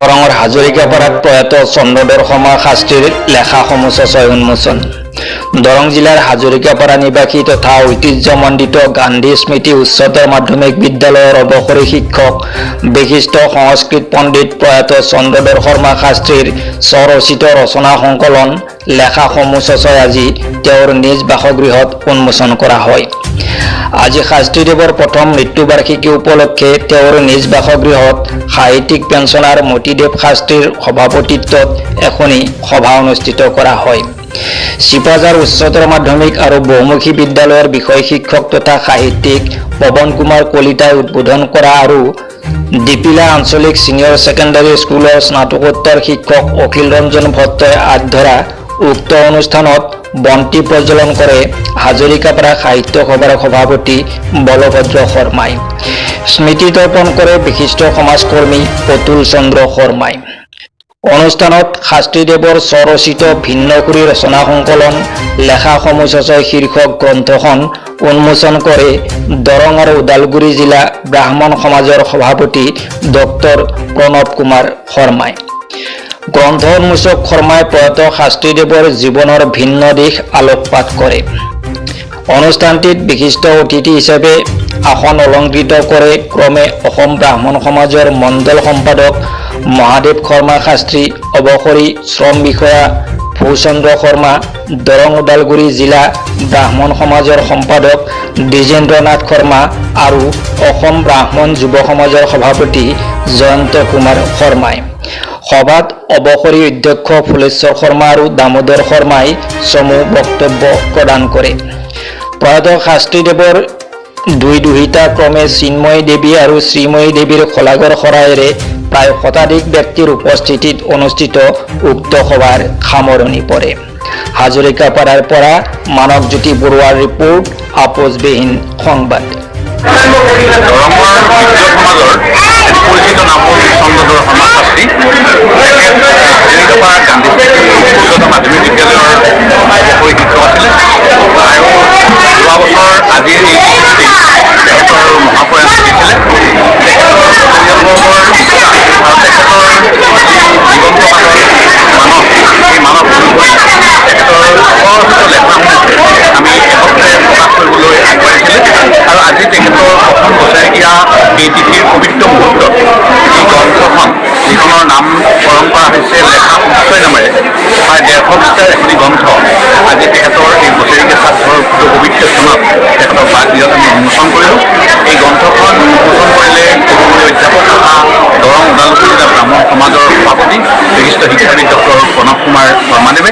দৰঙৰ হাজৰিকাপাৰাত প্ৰয়াত চন্দ্ৰধৰ শৰ্মা শাস্ত্ৰীৰ লেখা সমুচয় উন্মোচন। দৰং জিলাৰ হাজৰিকাপাৰা নিবাসী তথা ঐতিহ্যমণ্ডিত গান্ধী স্মৃতি উচ্চতৰ মাধ্যমিক বিদ্যালয়ৰ অৱসৰী শিক্ষক বিশিষ্ট সংস্কৃত পণ্ডিত প্ৰয়াত চন্দ্ৰধৰ শৰ্মা শাস্ত্ৰীৰ স্বৰচিত ৰচনা সংকলন লেখা সমুচয় আজি তেওঁৰ নিজ বাসগৃহত উন্মোচন কৰা হয়। আজি শাস্ত্ৰীদেৱৰ প্ৰথম মৃত্যুবাৰ্ষিকী উপলক্ষে তেওঁৰ নিজ বাসগৃহত সাহিত্যিক পেঞ্চনাৰ মতিদেৱ শাস্ত্ৰীৰ সভাপতিত্বত এখনি সভা অনুষ্ঠিত কৰা হয়। চিপাঝাৰ উচ্চতৰ মাধ্যমিক আৰু বহুমুখী বিদ্যালয়ৰ বিষয় শিক্ষক তথা সাহিত্যিক পৱন কুমাৰ কলিতাই উদ্বোধন কৰা আৰু ডিপিলা আঞ্চলিক ছিনিয়ৰ ছেকেণ্ডাৰী স্কুলৰ স্নাতকোত্তৰ শিক্ষক অখিল ৰঞ্জন ভট্টই আঁত ধৰা উক্ত অনুষ্ঠানত বন্তি প্ৰজ্বলন কৰে হাজৰিকাপাৰা সাহিত্য সভাৰ সভাপতি বলভদ্ৰ শৰ্মাই। স্মৃতি তৰ্পণ কৰে বিশিষ্ট সমাজকৰ্মী অতুল চন্দ্ৰ শৰ্মাই। অনুষ্ঠানত শাস্ত্ৰীদেৱৰ স্বৰচিত ভিন্নসুৰী ৰচনা সংকলন লেখা সমুচয় শীৰ্ষক গ্ৰন্থখন উন্মোচন কৰে দৰং আৰু ওদালগুৰি জিলা ব্ৰাহ্মণ সমাজৰ সভাপতি ডক্টৰ প্ৰণৱ কুমাৰ শৰ্মাই। গ্ৰন্থ উন্মোচক শৰ্মাই প্ৰয়াত শাস্ত্ৰীদেৱৰ জীৱনৰ ভিন্ন দিশ আলোকপাত কৰে। অনুষ্ঠানটিত বিশিষ্ট অতিথি হিচাপে আসন অলংকৃত কৰে ক্ৰমে অসম ব্ৰাহ্মণ সমাজৰ মণ্ডল সম্পাদক মহাদেৱ শৰ্মা শাস্ত্ৰী, অৱসৰী শ্ৰম বিষয়া ভূচন্দ্ৰ শৰ্মা, দৰং ওদালগুৰি জিলা ব্ৰাহ্মণ সমাজৰ সম্পাদক দ্বিজেন্দ্ৰনাথ শৰ্মা আৰু অসম ব্ৰাহ্মণ যুৱ সমাজৰ সভাপতি জয়ন্ত কুমাৰ শৰ্মাই। সভাত অৱসৰী অধ্যক্ষ ফুলেশ্বৰ শৰ্মা আৰু দামোদৰ শৰ্মাই চমু বক্তব্য প্ৰদান কৰে। প্ৰয়াত শাস্ত্ৰীদেৱৰ দুহিতা ক্ৰমে চিন্ময়ী দেৱী আৰু শ্ৰীময়ী দেৱীৰ শলাগৰ শৰাইৰে প্ৰায় শতাধিক ব্যক্তিৰ উপস্থিতিত অনুষ্ঠিত উক্ত সভাৰ সামৰণি পৰে। হাজৰিকাপাৰাৰ পৰা মানৱজ্যোতি বৰুৱাৰ ৰিপৰ্ট, আপোচবিহীন সংবাদ। পৰিচিত নাম হ'ল চন্দ্ৰধৰ শৰ্মা শাস্ত্ৰী। হাজৰিকাপাৰা গান্ধী উচ্চতৰ মাধ্যমিক বিদ্যালয়ৰ অৱসৰী শিক্ষক আছিলে আৰু যোৱা বছৰ আজিৰ এই তেখেতৰ মহাপ্ৰয়াণ ঘটিছিলে। তেখেতৰ পৰিয়ালবৰ্গৰ আৰু তেখেতৰ জীৱন্ত কালৰ মানস, এই মানস তেখেতৰ স্বৰচিত লেখাসমূহ আমি একত্ৰে প্ৰকাশ কৰিবলৈ আগবাঢ়িছিলে আৰু আজি তেখেতৰ প্ৰথম বছৰেকীয়া এই তিথিৰ পবিত্ৰ মুহূৰ্তত এই গ্ৰন্থখন, যিখনৰ নামকৰণ কৰা হৈছে লেখা সমুচয় নামেৰে, প্ৰায় 150 পৃষ্ঠাৰ এখনি গ্ৰন্থ আজি তেখেতৰ এই বছৰেকীয়া শ্ৰাদ্ধৰ পবিত্ৰ স্থানত তেখেতৰ বাসগৃহত আমি উন্মোচন কৰিলোঁ। এই গ্ৰন্থখন উন্মোচন কৰিলে সৰুমুৰীয়া অধ্যাপক তথা দৰং ওদালগুৰি জিলা ব্ৰাহ্মণ সমাজৰ সভাপতি বিশিষ্ট শিক্ষাবিদ ডক্টৰ প্ৰণৱ কুমাৰ শৰ্মাদেৱে।